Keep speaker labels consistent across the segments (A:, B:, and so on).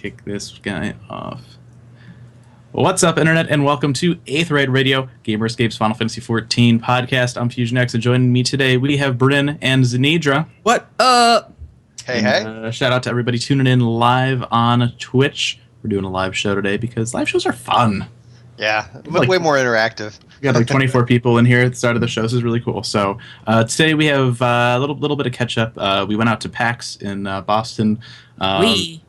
A: kick this guy off. Well, what's up, Internet, and welcome to Aetheryte Radio, Gamerscape's Final Fantasy XIV podcast. I'm Fusion X, and joining me today, we have Bryn and Zenidra.
B: What up?
C: Hey.
A: Shout out to everybody tuning in live on Twitch. We're doing a live show today because live shows are fun.
C: Yeah, way more interactive.
A: We got like 24 people in here at the start of the show. This is really cool. So today we have a little bit of catch up. We went out to PAX in Boston.
B: We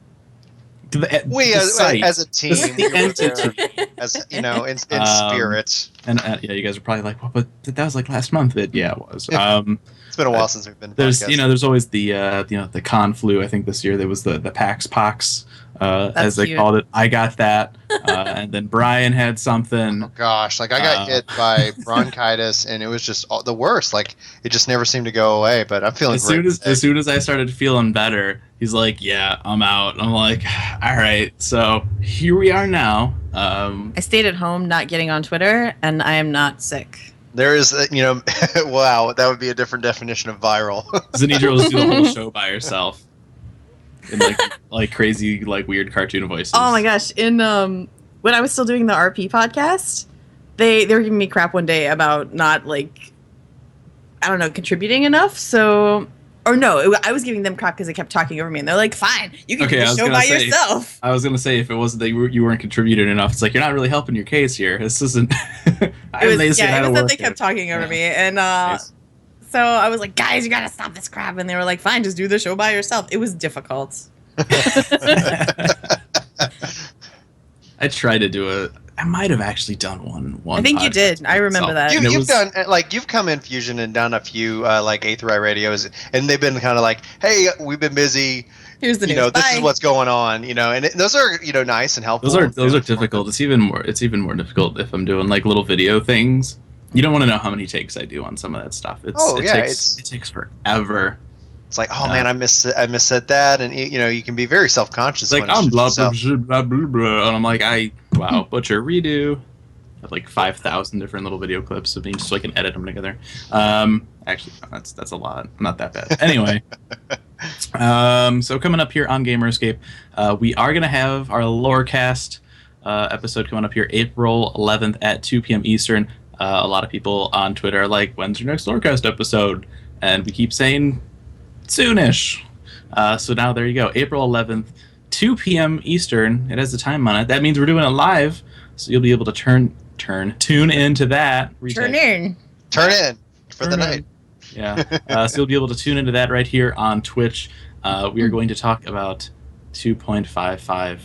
A: as
C: a team,
A: the entity.
C: as you know, in spirit.
A: And yeah, you guys are probably like, well, but that was like last month. Yeah, it was.
C: It's been a while since we've been.
A: There's always the con flu. I think this year there was the PAX. As they called it. I got that. And then Brian had something.
C: Oh, gosh. I got hit by bronchitis, and it was just the worst. It just never seemed to go away, but I'm feeling great.
A: As soon as I started feeling better, he's like, yeah, I'm out. And I'm like, all right. So here we are now.
B: I stayed at home not getting on Twitter, and I am not sick.
C: There is, wow, that would be a different definition of viral.
A: Zenidra will do the whole show by herself. In like crazy, like weird cartoon voices.
B: Oh my gosh! In when I was still doing the RP podcast, they were giving me crap one day about not contributing enough. So, or no, I was giving them crap because they kept talking over me, and they're like, "Fine, you can do the show by yourself." I
A: was gonna say if it wasn't that you weren't contributing enough, it's like you're not really helping your case here. This isn't.
B: It was that they kept talking over me, and nice. So I was like, guys, you gotta stop this crap. And they were like, fine, just do the show by yourself. It was difficult.
A: I tried to do I might have actually done one.
B: I think you did. I remember that.
C: You've come in Fusion and done a few Aetheryte radios, and they've been kind of like, hey, we've been busy.
B: Here's the news.
C: This is what's going on. And those are nice and helpful.
A: Those are difficult. It's even more difficult if I'm doing like little video things. You don't want to know how many takes I do on some of that stuff. It takes forever.
C: It's like, oh man, I missaid that, and you can be very self-conscious.
A: Like I'm blah blah blah blah blah, and I'm like, butcher redo. I have like 5,000 different little video clips of me just so I can edit them together. Actually, that's a lot. Not that bad. Anyway, so coming up here on Gamerscape, we are gonna have our Lorecast episode coming up here April 11th at 2 p.m. Eastern. A lot of people on Twitter are like, when's your next Lorecast episode? And we keep saying soonish. So now there you go. April 11th, 2 p.m. Eastern. It has a time on it. That means we're doing it live. So you'll be able to tune into that.
C: Turn in for the night.
A: Yeah. So you'll be able to tune into that right here on Twitch. We are going to talk about 2.55.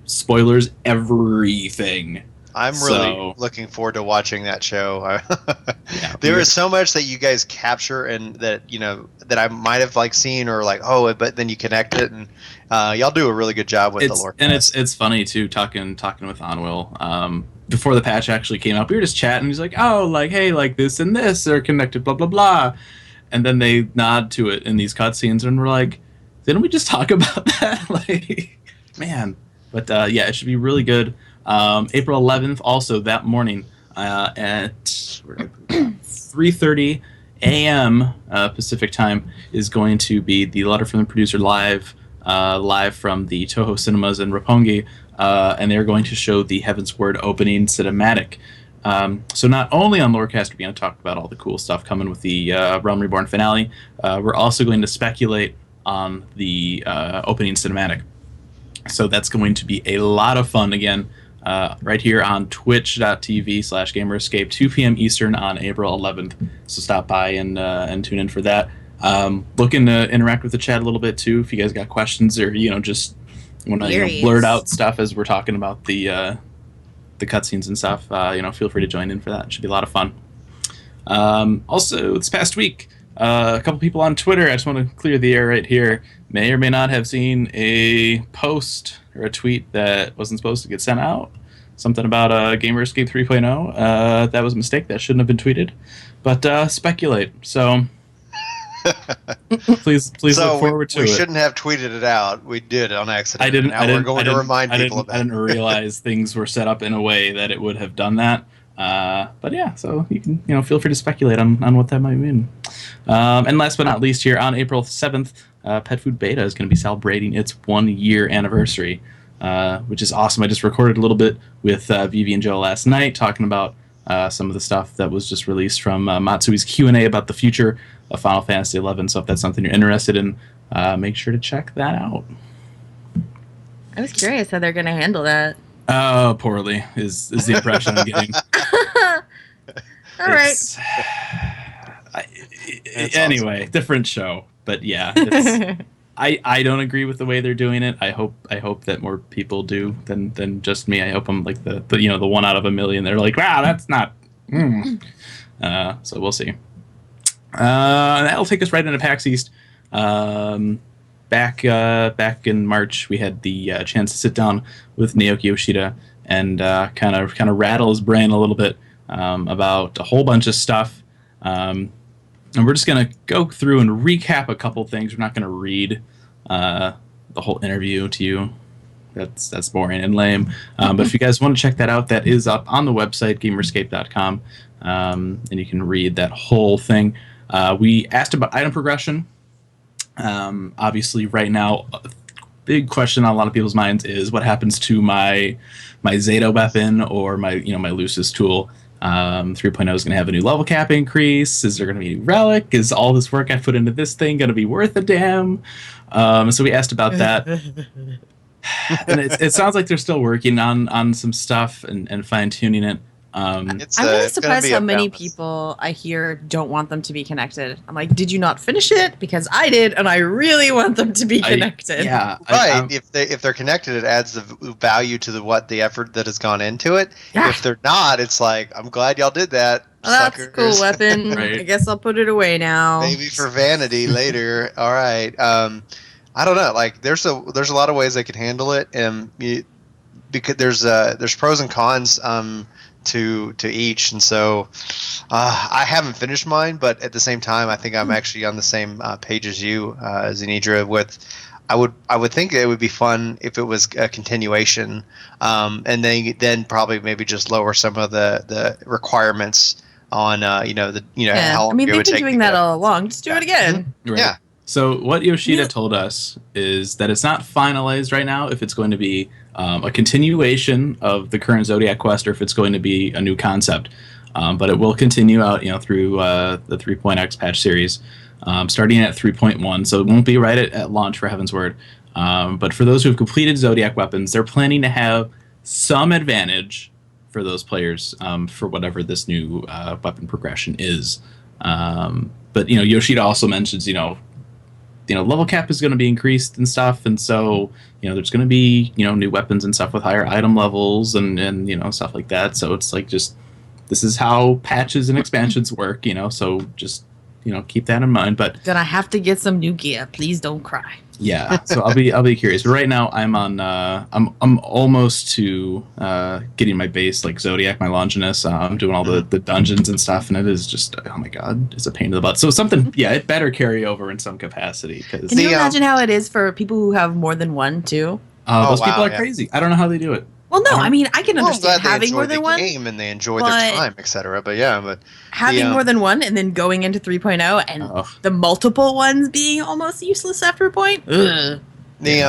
A: Spoilers, everything.
C: I'm really looking forward to watching that show. There is so much that you guys capture and that that I might have seen or but then you connect it, and y'all do a really good job with the lore.
A: And it's funny too talking with Onwill. Before the patch actually came out, we were just chatting. He's like, hey, this and this are connected, blah blah blah, and then they nod to it in these cutscenes, and we're like, didn't we just talk about that? Man. But it should be really good. April 11th, also that morning at 3:30 a.m. Pacific time is going to be the Letter from the Producer live from the Toho Cinemas in Roppongi, and they're going to show the Heaven's Word opening cinematic. So not only on Lorecast are we going to talk about all the cool stuff coming with the Realm Reborn finale, we're also going to speculate on the opening cinematic. So that's going to be a lot of fun again. Right here on twitch.tv/Gamerscape, 2 p.m. Eastern on April 11th. So stop by and tune in for that. Looking to interact with the chat a little bit too. If you guys got questions or just want to blurt out stuff as we're talking about the cutscenes and stuff, feel free to join in for that. It should be a lot of fun. Also, this past week, a couple people on Twitter, I just want to clear the air right here, may or may not have seen a post or a tweet that wasn't supposed to get sent out. Something about Gamerscape 3.0. That was a mistake. That shouldn't have been tweeted. But speculate. So please look forward to it.
C: We shouldn't have tweeted it out. We did on accident. We're going to remind people about it.
A: I didn't realize things were set up in a way that it would have done that. But yeah, so you can feel free to speculate on what that might mean. And last but not least, here on April 7th, Pet Food Beta is going to be celebrating its 1-year anniversary, which is awesome. I just recorded a little bit with Vivi and Joe last night talking about some of the stuff that was just released from Matsui's Q&A about the future of Final Fantasy XI. So if that's something you're interested in, make sure to check that out.
B: I was curious how they're going to handle that.
A: Poorly is the impression I'm getting.
B: All right.
A: Anyway, awesome. Different show, but yeah, it's, I don't agree with the way they're doing it. I hope that more people do than just me. I hope I'm like the 1 out of a million. They're like, wow, that's not. So we'll see. That'll take us right into PAX East. Back in March, we had the chance to sit down with Naoki Yoshida and kind of rattle his brain a little bit about a whole bunch of stuff. And we're just going to go through and recap a couple things. We're not going to read the whole interview to you. That's boring and lame. But if you guys want to check that out, that is up on the website, gamerscape.com, and you can read that whole thing. We asked about item progression. Obviously, right now, a big question on a lot of people's minds is what happens to my Zeta weapon or my Lucis tool. 3.0 is going to have a new level cap increase. Is there going to be a new relic? Is all this work I put into this thing going to be worth a damn? So we asked about that. And it sounds like they're still working on some stuff and fine-tuning it.
B: I'm really surprised how many people I hear don't want them to be connected. I'm like, did you not finish it? Because I did, and I really want them to be connected.
C: Right. If they're connected, it adds the value to the effort that has gone into it. Yeah. If they're not, it's like, I'm glad y'all did that.
B: Well, that's a cool weapon. Right. I guess I'll put it away now.
C: Maybe for vanity later. All right. I don't know. Like, there's a lot of ways they could handle it, and because there's pros and cons. To each, and so I haven't finished mine, but at the same time, I think I'm actually on the same page as you, Zenidra. With I would think it would be fun if it was a continuation, and then probably maybe just lower some of the requirements on how long
B: they've been doing that all along. Just do it again.
A: Right. Yeah. So what Yoshida told us is that it's not finalized right now if it's going to be a continuation of the current Zodiac quest or if it's going to be a new concept. But it will continue out, through the 3.x patch series, starting at 3.1. So it won't be right at launch for Heaven's Word. But for those who have completed Zodiac weapons, they're planning to have some advantage for those players for whatever this new weapon progression is. But Yoshida also mentions, level cap is going to be increased and stuff, and so there's going to be new weapons and stuff with higher item levels and stuff like that. So it's like just this is how patches and expansions work, so just keep that in mind. But
B: gonna have to get some new gear. Please don't cry.
A: Yeah, so I'll be curious. But right now I'm on I'm almost to getting my base like Zodiac, my Longinus. I'm doing all the dungeons and stuff, and it is just, oh my god, it's a pain in the butt. So something, it better carry over in some capacity. Cause
B: can you imagine how it is for people who have more than one too?
A: Those people are crazy. I don't know how they do it.
B: Well, no, I mean, I can understand having more than one.
C: Game and they enjoy their time, etc. But
B: having more than one and then going into 3.0 and the multiple ones being almost useless after a point.
C: I think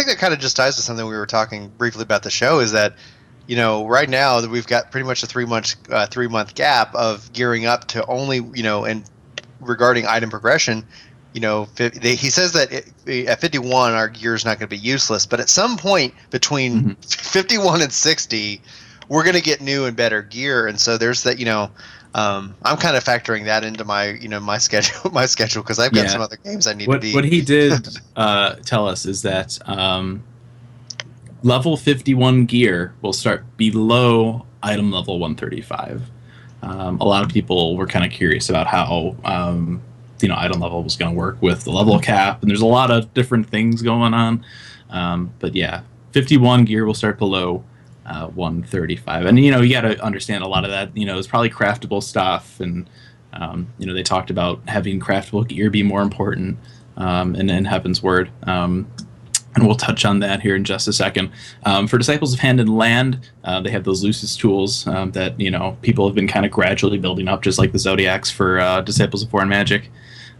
C: that kind of just ties to something we were talking briefly about the show. Is that right now that we've got pretty much a 3-month gap of gearing up to only and regarding item progression. He says that at 51 our gear is not going to be useless, but at some point between 51 and 60 we're going to get new and better gear, and so there's that. I'm kind of factoring that into my my schedule because I've got some other games I need to be.
A: What he did tell us is that level 51 gear will start below item level 135. A lot of people were kind of curious about how item level was going to work with the level cap, and there's a lot of different things going on. But 51 gear will start below 135, and you got to understand a lot of that. It's probably craftable stuff, and they talked about having craftable gear be more important in Heaven's Word. And we'll touch on that here in just a second. For Disciples of Hand and Land, they have those Lucis tools that people have been kind of gradually building up, just like the Zodiacs for Disciples of War and Magic.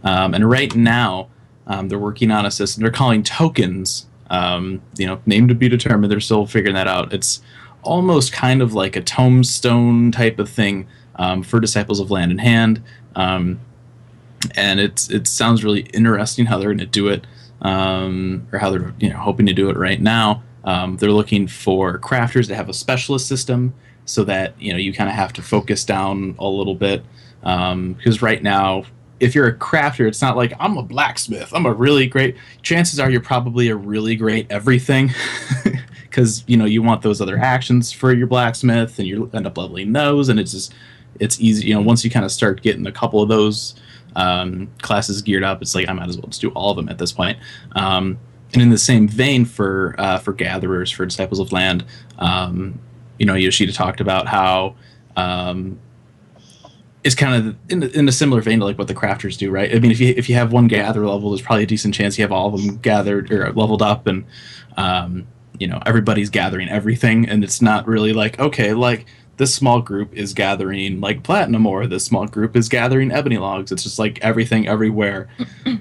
A: And right now, They're working on a system they're calling tokens. Name to be determined. They're still figuring that out. It's almost kind of like a tombstone type of thing for Disciples of Land in Hand. And it sounds really interesting how they're going to do it, or how they're hoping to do it right now. They're looking for crafters to have a specialist system so that you kind of have to focus down a little bit, because right now, if you're a crafter, it's not like I'm a blacksmith. I'm a really great. Chances are you're probably a really great everything, because you want those other actions for your blacksmith, and you end up leveling those, and it's easy. Once you kind of start getting a couple of those classes geared up, it's like I might as well just do all of them at this point. And in the same vein for gatherers, for Disciples of Land, Yoshida talked about how it's kind of in a similar vein to like what the crafters do, right? I mean, if you have one gather level, there's probably a decent chance you have all of them gathered or leveled up, and everybody's gathering everything, and it's not really like, okay, like this small group is gathering like platinum ore, this small group is gathering ebony logs. It's just like everything everywhere,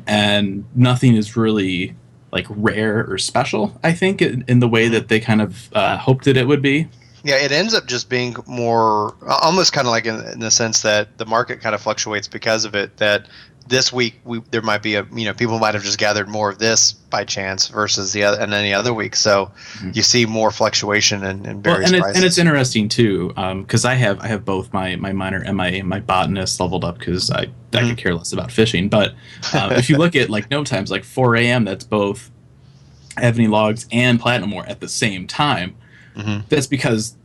A: and nothing is really like rare or special, I think, in the way that they kind of hoped that it would be.
C: Yeah, it ends up just being more, almost kind of like in the sense that the market kind of fluctuates because of it, that this week there might be people might have just gathered more of this by chance versus the other, and any other week. So you see more fluctuation in various prices.
A: And it's interesting too, because I have both my miner and my botanist leveled up, because I could care less about fishing. But if you look at like gnome times, like 4 a.m., that's both ebony logs and platinum ore at the same time. That's because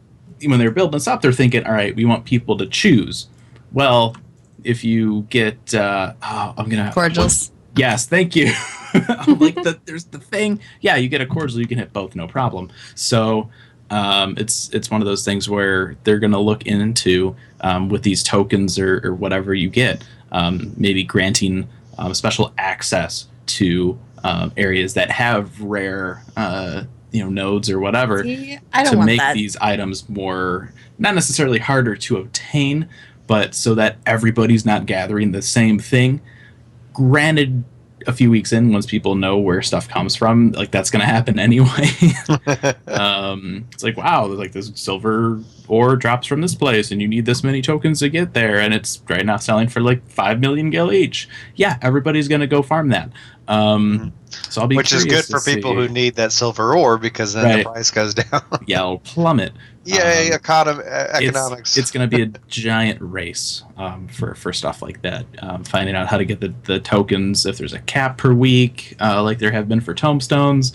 A: when they're building this up, they're thinking, all right, we want people to choose. Well, if you get
B: cordials.
A: Yes, thank you. I'm like, there's the thing. Yeah, you get a cordial, you can hit both, no problem. So it's one of those things where they're going to look into with these tokens or whatever you get, maybe granting special access to areas that have rare nodes or whatever.
B: See, I don't
A: to
B: want
A: make
B: that.
A: These items more, not necessarily harder to obtain, but so that everybody's not gathering the same thing. Granted, a few weeks in, once people know where stuff comes from, like that's going to happen anyway. It's like, wow, like this silver ore drops from this place, and you need this many tokens to get there, and it's right now selling for like 5 million gil each. Yeah, everybody's going to go farm that. So I'll be
C: which is good for people who need that silver ore, because then the price goes down.
A: Yeah, it'll plummet.
C: Yay, economics.
A: It's going to be a giant race for stuff like that. Finding out how to get the tokens, if there's a cap per week, like there have been for tombstones.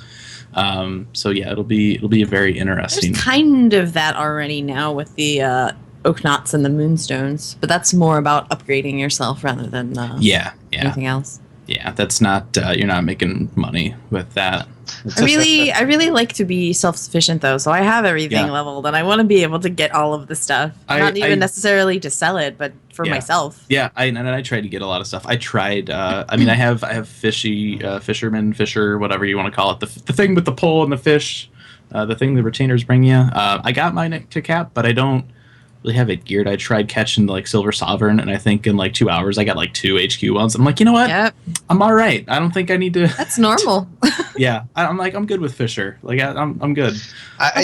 A: So yeah, it'll be a very interesting.
B: There's kind of that already now with the oak knots and the moonstones, but that's more about upgrading yourself rather than anything else.
A: Yeah, that's not you're not making money with that.
B: I really like to be self-sufficient though, so I have everything leveled, and I want to be able to get all of the stuff. Not even necessarily to sell it, but for myself.
A: Yeah, I tried to get a lot of stuff. I tried. I have fisher, whatever you want to call it, the thing with the pole and the fish, the thing the retainers bring you. I got mine to cap, but I don't really have it geared. I tried catching like Silver Sovereign, and I think in like 2 hours I got like 2 HQ ones. I'm like, you know what?
B: Yep.
A: I'm all right. I don't think I need to.
B: That's normal.
A: Yeah, I'm like, I'm good with Fisher. Like I'm good.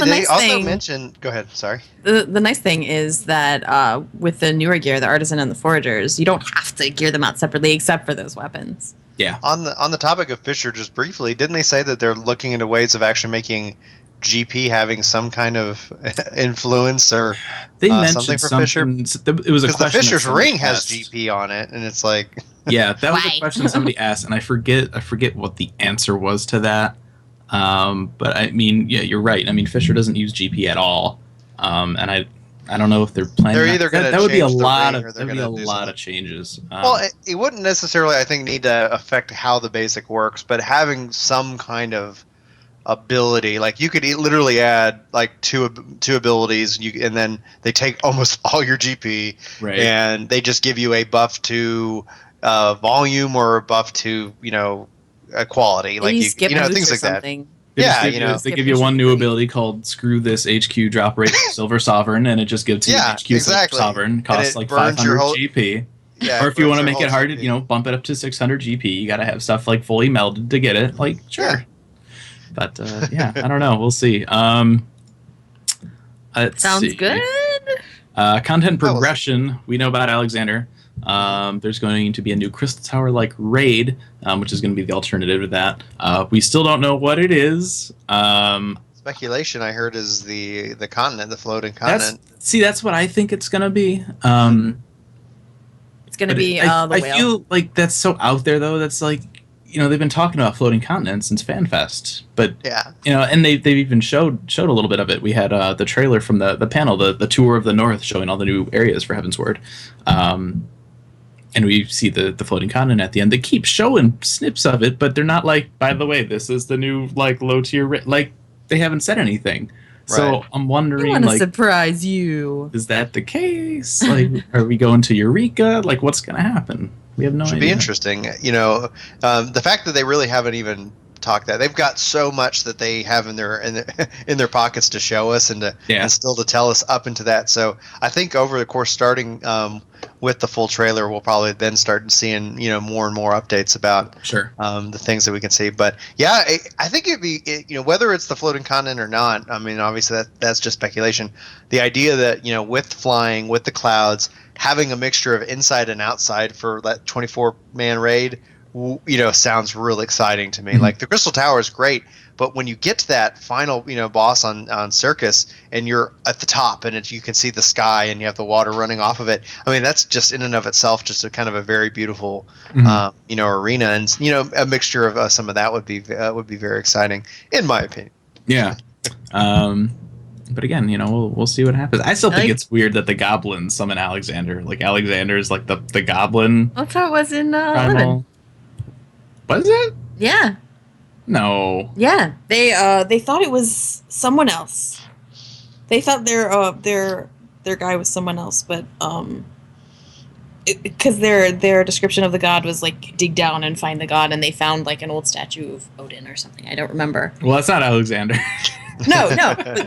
C: They also mentioned. Go ahead. Sorry.
B: The nice thing is that with the newer gear, the Artisan and the Foragers, you don't have to gear them out separately, except for those weapons.
A: Yeah.
C: On the topic of Fisher, just briefly, didn't they say that they're looking into ways of actually making GP having some kind of influence or
A: they mentioned
C: something for Fisher?
A: It was a question.
C: The Fisher's ring has
A: asked.
C: GP on it, and it's like
A: yeah, that was a question somebody asked, and I forget what the answer was to that. But I mean, yeah, you're right. I mean, Fisher doesn't use GP at all, and I don't know if they're planning.
C: They're either going to
A: that would be a
C: change the
A: lot
C: ring,
A: of
C: or they're
A: that would be a
C: gonna do
A: lot
C: something.
A: of changes.
C: Well, it wouldn't necessarily, I think, need to affect how the basic works, but having some kind of ability, like you could literally add like two abilities, and then they take almost all your GP,
A: right,
C: and they just give you a buff to volume or a buff to quality, like
B: you know,
C: things like
B: something.
C: that. Yeah,
A: they give you one new ability called "Screw This HQ Drop Rate Silver Sovereign," and it just gives you HQ
C: exactly.
A: Silver Sovereign, costs like
C: burns
A: 500 GP.
C: Yeah,
A: or if you want to make it hard, bump it up to 600 GP. You got to have stuff like fully melded to get it. Like, sure. Yeah. But I don't know. We'll see.
B: Sounds good.
A: Content progression. We know about Alexander. There's going to be a new Crystal Tower like raid, which is going to be the alternative to that. We still don't know what it is.
C: Speculation I heard is the continent, the floating continent.
A: That's what I think it's going to be.
B: It's going to be the whale.
A: I feel like that's so out there, though. That's like, they've been talking about floating continents since FanFest. But, and they've even showed a little bit of it. We had the trailer from the panel, the tour of the North, showing all the new areas for Heavensward. And we see the floating continent at the end. They keep showing snips of it, but they're not like, by the way, this is the new like low tier. Like, they haven't said anything. Right. So I'm wondering,
B: I want to surprise you.
A: Is that the case? Like, are we going to Eureka? Like, what's going to happen? We have no idea.
C: Should be interesting. The fact that they really haven't even talked that they've got so much that they have in their pockets to show us and still to tell us up into that. So I think over the course, starting with the full trailer, we'll probably then start seeing more and more updates about the things that we can see. But yeah, I think it'd be whether it's the floating continent or not. I mean, obviously that's just speculation. The idea that with flying, with the clouds, having a mixture of inside and outside for that 24-man raid, sounds real exciting to me. Mm-hmm. Like the Crystal Tower is great, but when you get to that final, boss on Circus, and you're at the top, and you can see the sky, and you have the water running off of it. I mean, that's just in and of itself just a kind of a very beautiful, arena, and a mixture of some of that would be very exciting, in my opinion.
A: Yeah. But again, we'll see what happens. I still think it's weird that the goblins summon Alexander. Like Alexander is like the goblin.
B: That's how it was in 11.
A: Was it?
B: Yeah.
A: No.
B: Yeah, they thought it was someone else. They thought their guy was someone else, but because their description of the god was like dig down and find the god, and they found like an old statue of Odin or something. I don't remember.
A: Well, that's not Alexander.
B: No,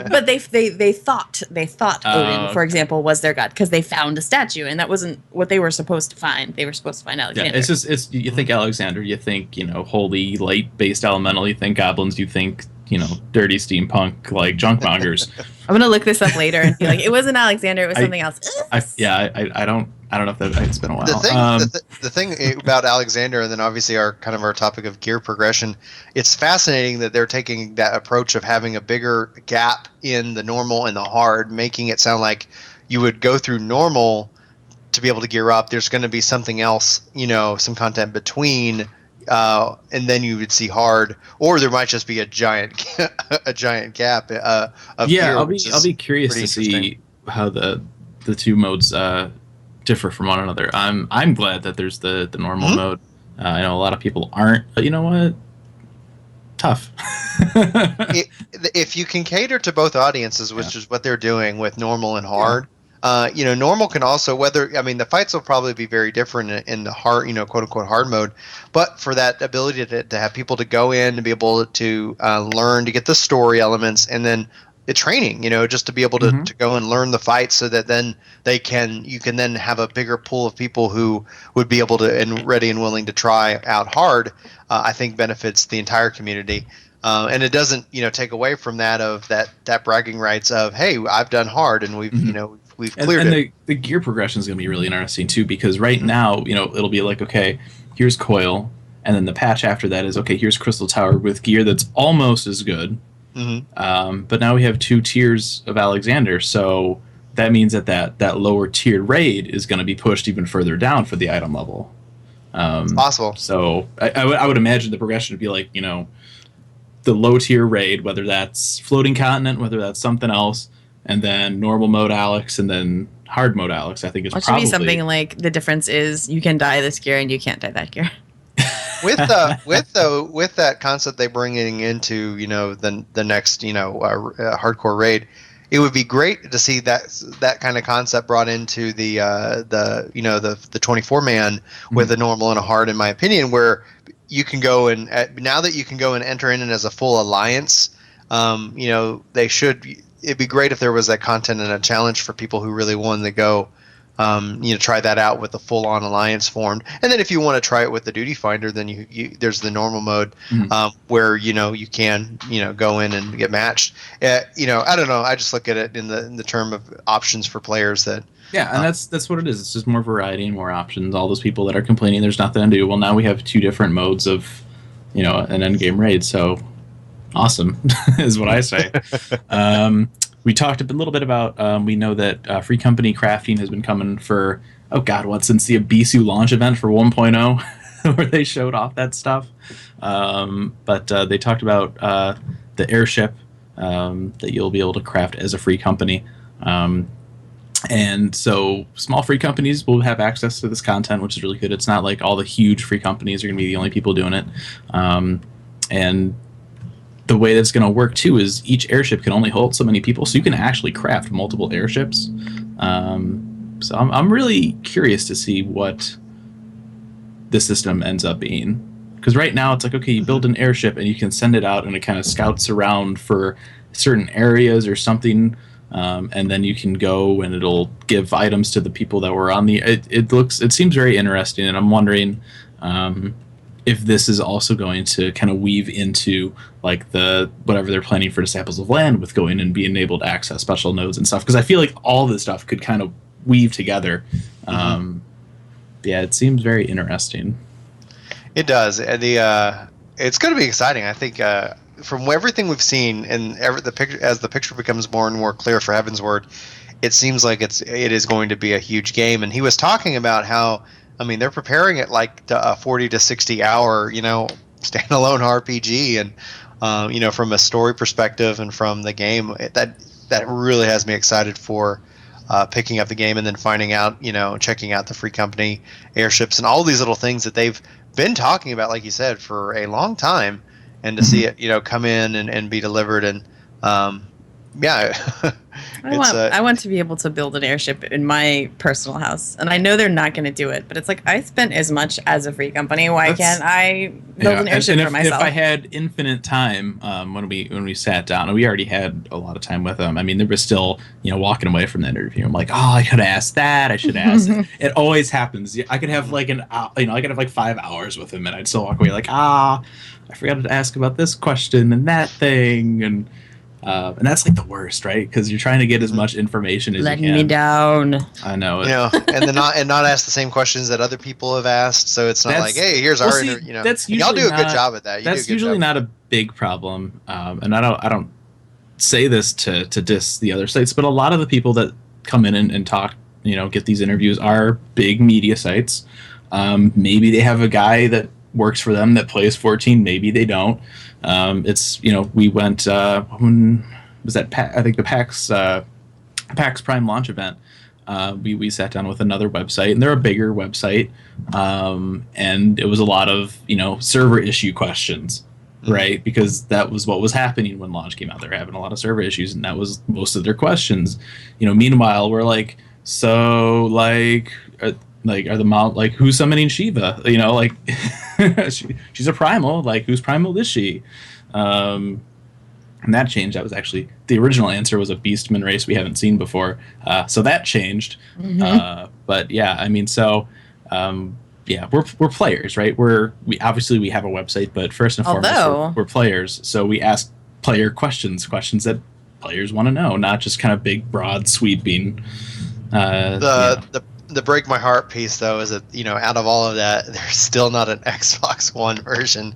B: but they thought Odin, for example, was their god because they found a statue, and that wasn't what they were supposed to find. They were supposed to find Alexander.
A: Yeah, it's you think Alexander, you think holy light-based elemental, you think goblins, you think dirty steampunk like junkmongers.
B: I'm gonna look this up later and be like, it wasn't Alexander, it was something else.
A: I don't know if that it's been a while.
C: The thing about Alexander, and then obviously our topic of gear progression, it's fascinating that they're taking that approach of having a bigger gap in the normal and the hard, making it sound like you would go through normal to be able to gear up. There's going to be something else, some content between, and then you would see hard, or there might just be a giant gap of gear.
A: I'll be curious to see how the two modes differ from one another. I'm glad that there's the normal mode. I know a lot of people aren't, but you know what? Tough.
C: If you can cater to both audiences, which is what they're doing with normal and hard, normal can also, the fights will probably be very different in the hard, quote unquote hard mode, but for that ability to have people to go in and be able to learn, to get the story elements, and then the training, just to be able to go and learn the fight, so that then you can then have a bigger pool of people who would be able to and ready and willing to try out hard. I think benefits the entire community. And it doesn't, take away from that bragging rights of, hey, I've done hard and we've, we've cleared it.
A: And the gear progression is going to be really interesting too, because right now, it'll be like, okay, here's Coil, and then the patch after that is, okay, here's Crystal Tower with gear that's almost as good. But now we have 2 tiers of Alexander, so that means that lower tiered raid is going to be pushed even further down for the item level.
C: It's possible.
A: So I would imagine the progression would be like, the low tier raid, whether that's floating continent, whether that's something else, and then normal mode Alex, and then hard mode Alex. I think it's probably
B: be something like the difference is you can dye this gear and you can't dye that gear.
C: with that concept they bringing into the next hardcore raid, it would be great to see that kind of concept brought into the 24-man with a normal and a hard, in my opinion, where you can go and now that you can go and enter in as a full alliance, it'd be great if there was that content and a challenge for people who really wanted to go try that out with the full-on alliance formed. And then if you want to try it with the duty finder, then there's the normal mode where you can go in and get matched. I don't know. I just look at it in the term of options for players that.
A: Yeah, and that's what it is. It's just more variety and more options. All those people that are complaining there's nothing to do. Well, now we have 2 different modes of, an endgame raid. So awesome is what I say. We talked a little bit about, we know that Free Company crafting has been coming for, since the Abisu launch event for 1.0, where they showed off that stuff. But they talked about the airship that you'll be able to craft as a Free Company. And so small free companies will have access to this content, which is really good. It's not like all the huge free companies are going to be the only people doing it. And the way that's going to work, too, is each airship can only hold so many people, so you can actually craft multiple airships. So I'm really curious to see what the system ends up being. Because right now it's like, okay, you build an airship and you can send it out and it kind of scouts around for certain areas or something. And then you can go and it'll give items to the people that were on the. It seems very interesting, and I'm wondering if this is also going to kind of weave into like the whatever they're planning for Disciples of Land with going and being able to access special nodes and stuff. Because I feel like all this stuff could kind of weave together. Yeah, it seems very interesting.
C: It does. It's going to be exciting. I think. From everything we've seen, and as the picture becomes more and more clear for Heavensward, it seems like it is going to be a huge game. And he was talking about how, they're preparing it like a 40 to 60 hour, standalone RPG, and from a story perspective and from the game, that really has me excited for picking up the game and then finding out, checking out the Free Company airships and all these little things that they've been talking about, like you said, for a long time. And to see it, come in and be delivered, and
B: I want to be able to build an airship in my personal house, and I know they're not going to do it. But it's like I spent as much as a Free Company. Why can't I build an airship for myself?
A: If I had infinite time, when we sat down, and we already had a lot of time with them. There was still walking away from that interview. I'm like, I could have asked that. I should have asked. It always happens. I could have like I could have like 5 hours with him, and I'd still walk away like I forgot to ask about this question and that thing, and that's like the worst, right? Because you're trying to get as much information as you can.
B: Letting me down.
A: I know.
C: And not ask the same questions that other people have asked. So it's not like, hey, here's our,
A: That's usually
C: y'all do a good job at that.
A: That's usually not a big problem. And I don't say this to diss the other sites, but a lot of the people that come in and talk, get these interviews are big media sites. Maybe they have a guy that works for them that plays 14, maybe they don't. We went when was that I think the PAX Prime launch event. We sat down with another website, and they're a bigger website, and it was a lot of server issue questions, right? Because that was what was happening when launch came out. They're having a lot of server issues, and that was most of their questions. Meanwhile, we're like, so are the mount who's summoning Shiva? She's a primal. Whose primal is she? And that changed. That was actually the original answer was a Beastman race we haven't seen before. So that changed. But yeah, we're players, right? We obviously have a website, but first and foremost, we're players. So we ask player questions that players want to know, not just kind of big, broad, sweeping.
C: The break my heart piece, though, is that out of all of that, there's still not an Xbox One version.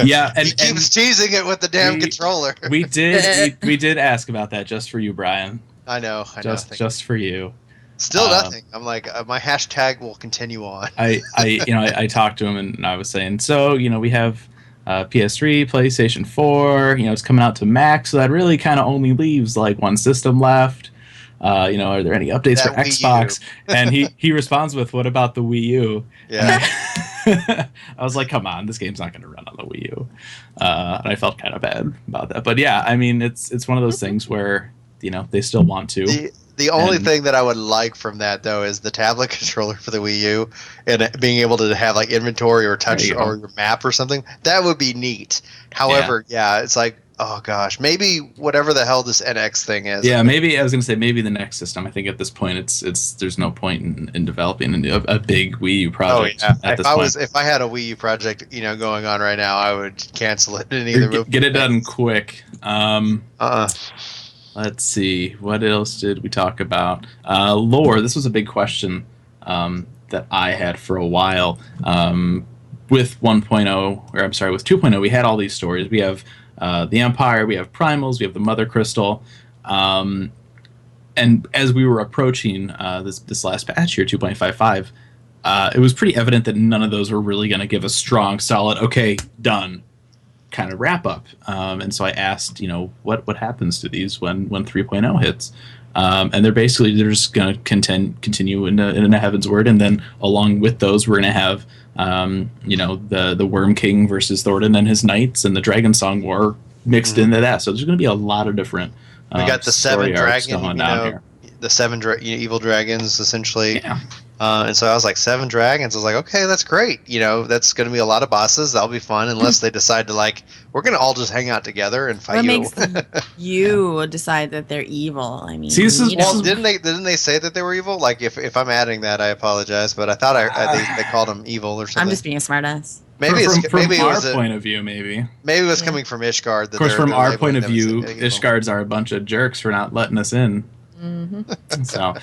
A: Yeah, and
C: he keeps teasing it with the damn controller.
A: We did ask about that just for you, Brian.
C: I know.
A: Just for you.
C: Still nothing. I'm like, my hashtag will continue on.
A: I talked to him and I was saying, so we have PS3, PlayStation 4. It's coming out to Mac, so that really kind of only leaves like one system left. Are there any updates that for Xbox? And he responds with, what about the Wii U?
C: Yeah.
A: I was like, come on, this game's not going to run on the Wii U. And I felt kind of bad about that. But yeah, it's one of those things where, they still want to.
C: The only thing that I would like from that, though, is the tablet controller for the Wii U and being able to have like inventory or touch or your map or something. That would be neat. However, it's like, oh gosh, maybe whatever the hell this NX thing is.
A: Yeah, maybe I was gonna say maybe the next system. I think at this point it's there's no point in developing a big Wii U project. At this point.
C: If I had a Wii U project, going on right now, I would cancel it and either
A: get it done quick. Let's see, what else did we talk about? Lore. This was a big question that I had for a while. With 1.0, or I'm sorry, with 2.0, we had all these stories. We have the Empire, we have Primals, we have the Mother Crystal, and as we were approaching this last patch here, 2.55, it was pretty evident that none of those were really going to give a strong, solid, okay, done kind of wrap up. And so I asked, what happens to these when 3.0 hits? And they're just going to continue in a Heaven's Word, and then along with those, we're going to have the Worm King versus Thornton and his knights, and the Dragon Song War mixed into that. So there's going to be a lot of different.
C: We got the 7 dragon, the 7 evil dragons essentially. Yeah. And so I was like, 7 dragons. I was like, okay, that's great. That's going to be a lot of bosses. That'll be fun, unless they decide to we're going to all just hang out together and fight.
B: What makes you decide that they're evil? I mean,
A: see,
C: didn't they say that they were evil? If I'm adding that, I apologize, but I thought they called them evil or something.
B: I'm just being a smartass.
C: Maybe
A: from our point of view, maybe it
C: was coming from Ishgard.
A: Of course, from our point of view, Ishgards are a bunch of jerks for not letting us in. Mm-hmm. So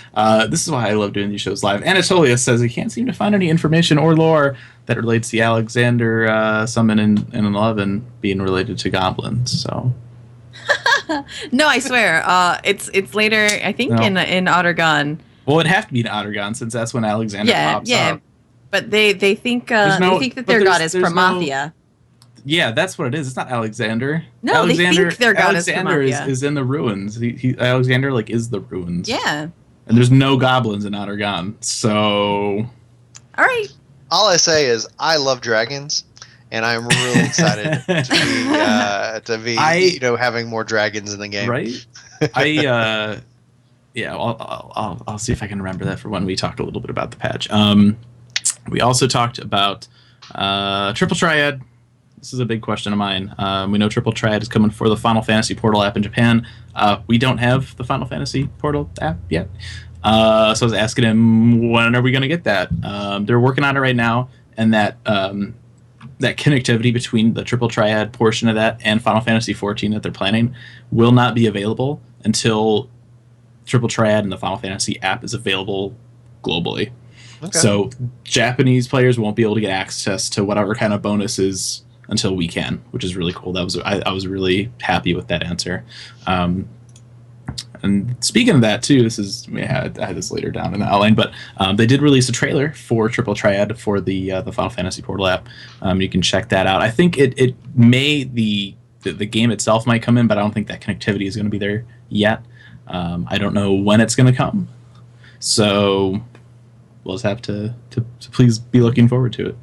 A: this is why I love doing these shows live. Anatolius says he can't seem to find any information or lore that relates the Alexander summon in 11 being related to goblins. So
B: no, I swear, it's later. I think in Ottergon.
A: Well, it'd have to be in Ottergon since that's when Alexander pops up.
B: But they think that their god is Promathia.
A: Yeah, that's what it is. It's not Alexander.
B: No,
A: Alexander,
B: they think their god
A: Alexander
B: is Promathia.
A: is in the ruins. Alexander is the ruins.
B: Yeah.
A: And there's no goblins in Ottergon. So.
B: All right.
C: All I say is I love dragons, and I'm really excited to be having more dragons in the game.
A: Right. I'll see if I can remember that for when we talked a little bit about the patch. We also talked about Triple Triad. This is a big question of mine. We know Triple Triad is coming for the Final Fantasy Portal app in Japan. We don't have the Final Fantasy Portal app yet. So I was asking him, when are we going to get that? They're working on it right now, and that connectivity between the Triple Triad portion of that and Final Fantasy XIV that they're planning will not be available until Triple Triad and the Final Fantasy app is available globally. Okay. So Japanese players won't be able to get access to whatever kind of bonuses until we can, which is really cool. I was really happy with that answer. And speaking of that too, I had this later down in the outline, but they did release a trailer for Triple Triad for the Final Fantasy Portal app. You can check that out. I think the game itself might come in, but I don't think that connectivity is going to be there yet. I don't know when it's going to come, so we'll just have to please be looking forward to it.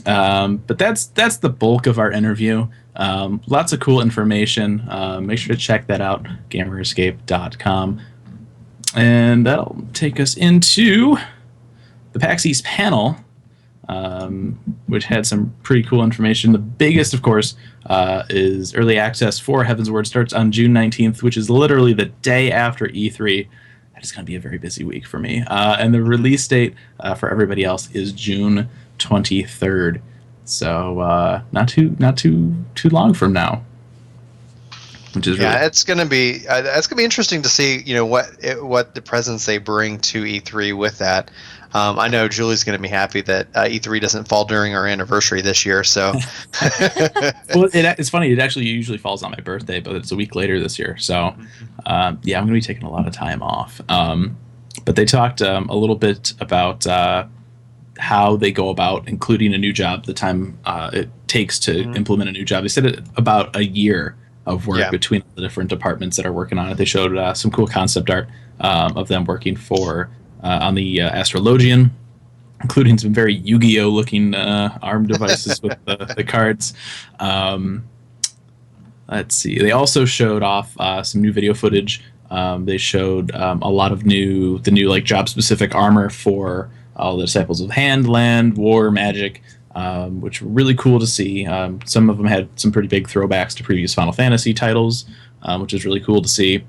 A: But that's the bulk of our interview. Lots of cool information. Make sure to check that out, gamerescape.com. And that'll take us into the PAX East panel, which had some pretty cool information. The biggest, of course, is early access for Heaven's Word starts on June 19th, which is literally the day after E3. That is going to be a very busy week for me. And the release date for everybody else is June 23rd. So not too long from now. Which is
C: it's gonna be interesting to see what the presents they bring to E3 with that. I know Julie's gonna be happy that E3 doesn't fall during our anniversary this year. So
A: well, it's funny. It actually usually falls on my birthday, but it's a week later this year. So I'm gonna be taking a lot of time off. But they talked a little bit about how they go about including a new job, the time it takes to implement a new job. They said about a year of work between the different departments that are working on it. They showed some cool concept art of them working on the Astrologian, including some very Yu-Gi-Oh looking ARM devices with the cards. Let's see. They also showed off some new video footage. They showed a lot of the new job specific armor for all the Disciples of Hand, Land, War, Magic, which were really cool to see. Some of them had some pretty big throwbacks to previous Final Fantasy titles, which is really cool to see.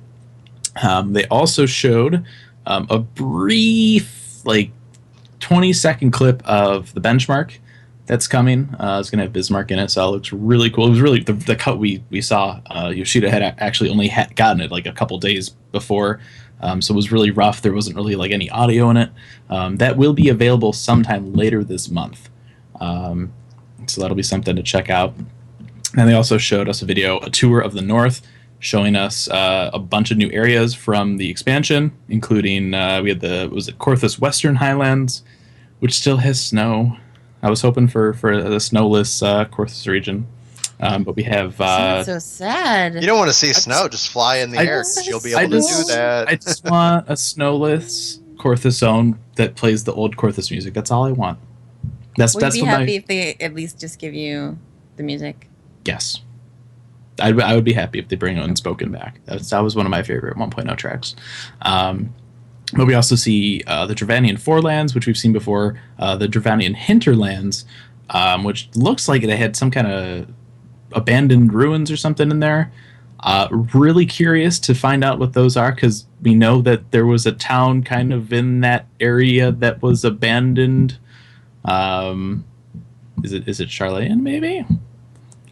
A: They also showed a brief, 20-second clip of the benchmark that's coming. It's going to have Bismarck in it, so it looks really cool. It was really the cut we saw. Yoshida had actually only gotten it a couple days before, so it was really rough. There wasn't really any audio in it. That will be available sometime later this month, so that'll be something to check out. And they also showed us a tour of the North, showing us a bunch of new areas from the expansion, including we had Korthus Western Highlands, which still has snow. I was hoping for the snowless Korthus region, but we have.
B: That's so sad.
C: You don't want to see snow; just fly in the air. You'll be able to do that.
A: I just want a snowless Korthus zone that plays the old Korthus music. That's all I want.
B: Would you be happy if they at least just give you the music?
A: Yes. I would be happy if they bring Unspoken back. That was one of my favorite 1.0 tracks. But we also see the Dravanian Forelands, which we've seen before, the Dravanian Hinterlands, which looks like it had some kind of abandoned ruins or something in there. Really curious to find out what those are, because we know that there was a town kind of in that area that was abandoned. Is it Charlayan, maybe?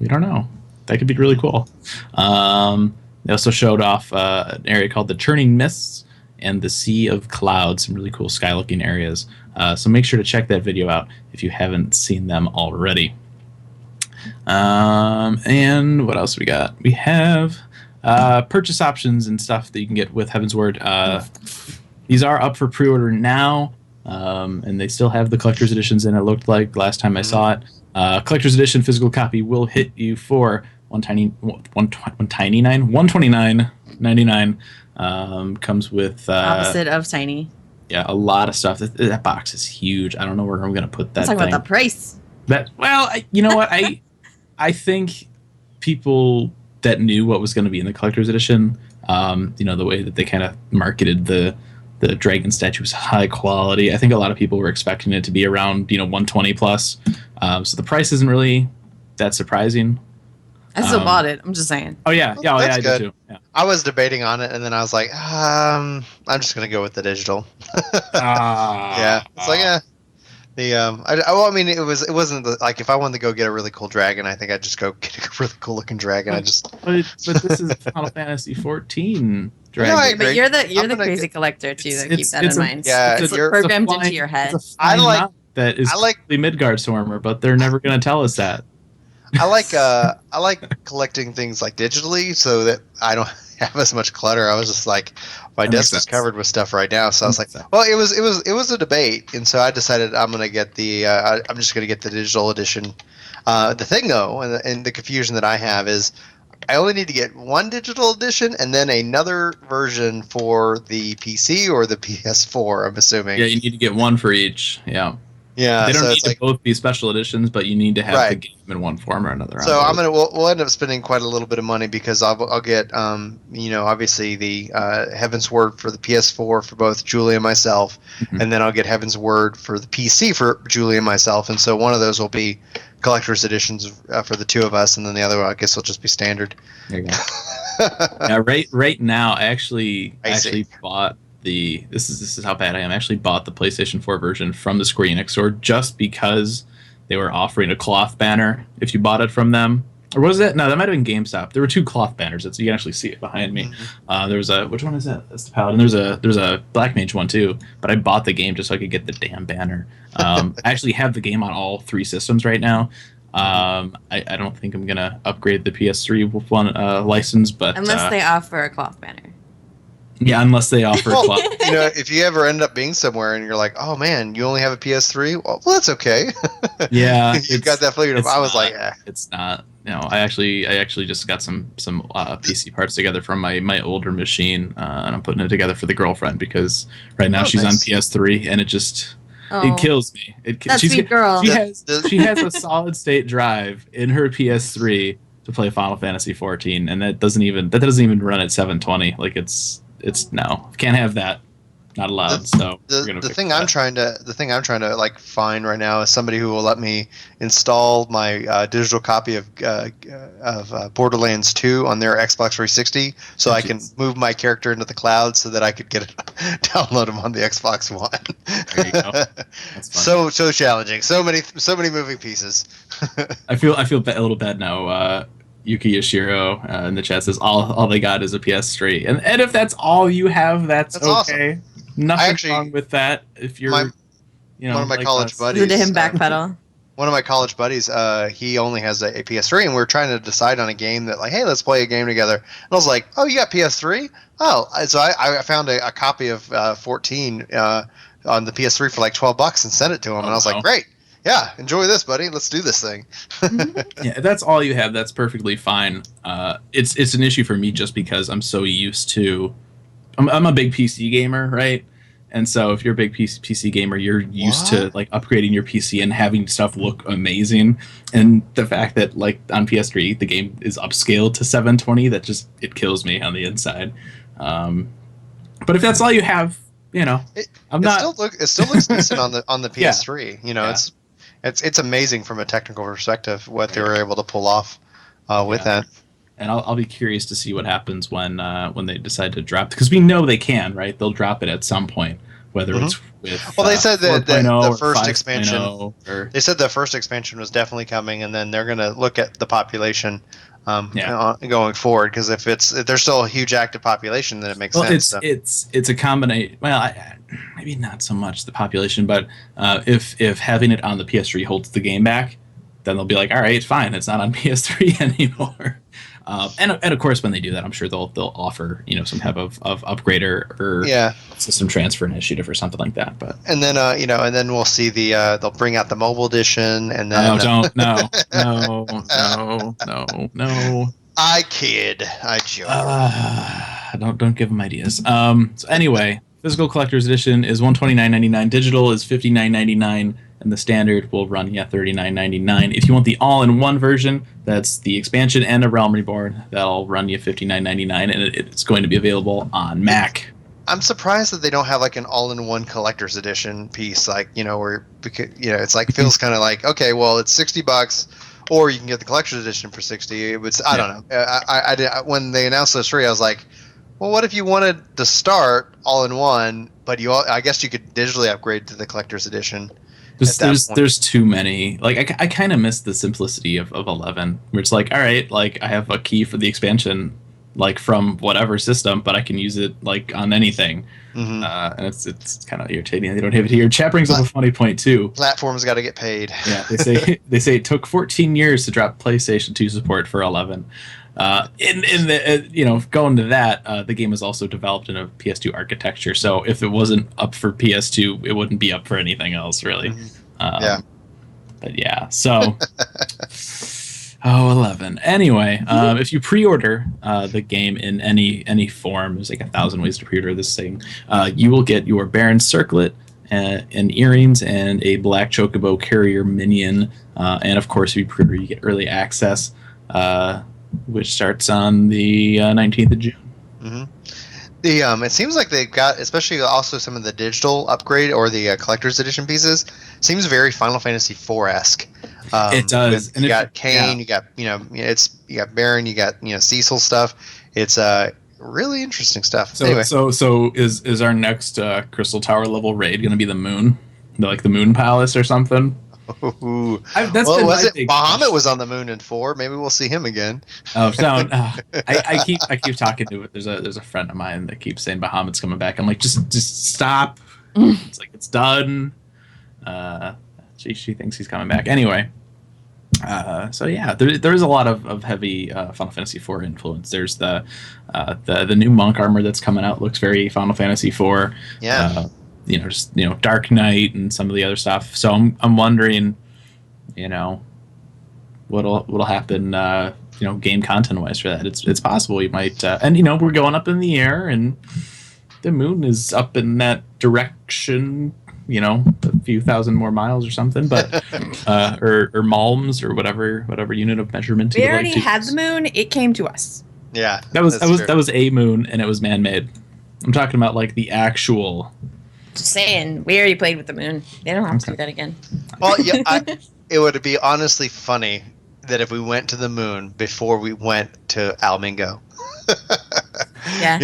A: We don't know. That could be really cool. They also showed off an area called the Churning Mists and the Sea of Clouds, some really cool sky-looking areas. So make sure to check that video out if you haven't seen them already. And what else we got? We have purchase options and stuff that you can get with Heaven's Word. These are up for pre-order now, and they still have the collector's editions in, it looked like last time I saw it. Collector's edition physical copy will hit you for $129.99. Comes with
B: opposite of tiny.
A: Yeah, a lot of stuff. That box is huge. I don't know where I'm going to put that.
B: Let's talk about the price.
A: You know what? I think people that knew what was going to be in the collector's edition, the way that they kind of marketed the dragon statue was high quality. I think a lot of people were expecting it to be around 120 plus. So the price isn't really that surprising.
B: I still bought it. I'm just saying.
A: Oh yeah,
C: that's
A: I
C: good.
A: did too. Yeah.
C: I was debating on it, and then I was like, I'm just gonna go with the digital. Yeah, it's like it wasn't like if I wanted to go get a really cool dragon, I think I'd just go get a really cool looking dragon.
A: But this is Final Fantasy 14 dragon.
C: No, I agree.
B: But you're the crazy collector too. Keep that in mind.
C: Yeah,
B: it's programmed into your head.
A: I like that is the Midgard Swarmer, but they're never going to tell us that.
C: I like collecting things digitally so that I don't have as much clutter. I was just like, my desk is covered with stuff right now, so I was like, well, it was a debate, and so I decided I'm gonna get I'm just gonna get the digital edition. The thing though, and the confusion that I have is, I only need to get one digital edition and then another version for the PC or the PS4. I'm assuming.
A: Yeah, you need to get one for each. Yeah.
C: Yeah,
A: they don't need to both be special editions, but you need to have the game in one form or another.
C: So we'll end up spending quite a little bit of money because I'll get obviously the Heaven's Word for the PS4 for both Julie and myself, and then I'll get Heaven's Word for the PC for Julie and myself, and so one of those will be collector's editions for the two of us, and then the other one I guess will just be standard.
A: There you go. Yeah, right now I actually bought. This is how bad I am. I actually bought the PlayStation 4 version from the Square Enix store just because they were offering a cloth banner if you bought it from them. Or was it? No, that might have been GameStop. There were two cloth banners. You can actually see it behind me. There was which one is that? That's the Paladin. There's a Black Mage one too. But I bought the game just so I could get the damn banner. I actually have the game on all three systems right now. I don't think I'm gonna upgrade the PS3 one license, but
B: unless they offer a cloth banner.
A: Yeah, unless they offer a cloth.
C: If you ever end up being somewhere and you're like, oh man, you only have a PS3, well that's okay.
A: Yeah,
C: you've got that figured. I was like,
A: it's not. I actually just got some PC parts together from my older machine, and I'm putting it together for the girlfriend because right now she's on PS3 and it just. Oh, it kills me.
B: That sweet girl.
A: She has a solid state drive in her PS3 to play Final Fantasy 14, and that doesn't even run at 720. Like it's no, can't have that. not allowed. So
C: the thing I'm trying to like find right now is somebody who will let me install my digital copy of Borderlands 2 on their Xbox 360, so I can move my character into the cloud so that I could get it download them on the Xbox One.
A: There you go. That's fun.
C: So challenging. So many moving pieces.
A: I feel a little bad now. Yuki Yoshiro in the chat says all they got is a PS3, and if that's all you have, that's okay.
C: Awesome.
A: Nothing wrong with that. If you're,
C: one of my college buddies,
B: did him backpedal.
C: One of my college buddies, he only has a PS3, and we're trying to decide on a game that, like, hey, let's play a game together. And I was like, oh, you got PS3? Oh, so I found a copy of 14 on the PS3 for like $12 and sent it to him, and I was like, great. Yeah, enjoy this, buddy. Let's do this thing.
A: Yeah, if that's all you have, that's perfectly fine. It's an issue for me just because I'm so used to. I'm a big PC gamer, right? And so if you're a big PC gamer, you're used to like upgrading your PC and having stuff look amazing. And the fact that like on PS3 the game is upscaled to 720, that just it kills me on the inside. But if that's all you have, it
C: still looks decent on the PS3. Yeah. It's amazing from a technical perspective what they were able to pull off with that.
A: And I'll be curious to see what happens when they decide to drop, because we know they can, right? They'll drop it at some point, whether it's with.
C: Well, they said that the first
A: 5.0
C: expansion. They said the first expansion was definitely coming, and then they're going to look at the population going forward. Because if there's still a huge active population, then it makes sense.
A: It's a combination. Well, maybe not so much the population, but if having it on the PS3 holds the game back, then they'll be like, all right, fine, it's not on PS3 anymore. And of course, when they do that, I'm sure they'll offer some type of upgrade or system transfer initiative or something like that. But
C: and then we'll see they'll bring out the mobile edition, and then
A: no.
C: I kid, I joke.
A: Don't give them ideas. So anyway, physical collector's edition is $129.99. Digital is $59.99. And the standard will run you $39.99. If you want the all-in-one version, that's the expansion and a Realm Reborn, that'll run you $59.99, and it's going to be available on Mac.
C: I'm surprised that they don't have like an all-in-one collector's edition piece, like where it's like feels kind of like, okay, well, it's $60, or you can get the collector's edition for $60. It was I don't know. I did, when they announced those three, I was like, well, what if you wanted to start all-in-one, but I guess you could digitally upgrade to the collector's edition.
A: There's too many. Like I kind of miss the simplicity of 11, where it's like, all right, like I have a key for the expansion, like from whatever system, but I can use it like on anything. Mm-hmm. And it's kind of irritating. They don't have it here. Chat brings up a funny point too.
C: Platforms got to get paid.
A: Yeah, they say it took 14 years to drop PlayStation 2 support for 11. Going to that, the game is also developed in a PS2 architecture. So if it wasn't up for PS2, it wouldn't be up for anything else, really.
C: Mm-hmm.
A: But yeah, so 11. Anyway, if you pre-order the game in any form, there's like 1,000 ways to pre-order this thing. You will get your Baron Circlet and earrings and a Black Chocobo Carrier minion, and of course, if you pre-order, you get early access. Which starts on the 19th of June.
C: Mm-hmm. It seems like they've got, especially also some of the digital upgrade or the collector's edition pieces, seems very Final Fantasy IV-esque.
A: It does.
C: You got Kain, you got you got Baron, you got Cecil stuff. It's really interesting stuff.
A: So
C: anyway.
A: so is our next Crystal Tower level raid going to be the Moon, like the Moon Palace or something?
C: Bahamut was on the moon in 4. Maybe we'll see him again.
A: Oh no! I keep talking to it. There's a friend of mine that keeps saying Bahamut's coming back. I'm like, just stop. It's like it's done. She thinks he's coming back anyway. So yeah, there is a lot of heavy Final Fantasy IV influence. There's the new monk armor that's coming out. Looks very Final Fantasy IV.
C: Yeah.
A: Dark Knight and some of the other stuff. So I'm wondering, what'll happen, game content wise for that. It's possible you might, and we're going up in the air, and the moon is up in that direction. A few thousand more miles or something, but or malms or whatever unit of measurement.
B: We already had the moon. It came to us.
C: Yeah,
A: that was a moon, and it was man-made. I'm talking about like the actual.
B: Just saying, we already played with the moon. They don't have to do that again.
C: Well, yeah, it would be honestly funny that if we went to the moon before we went to Almingo.
B: Yeah.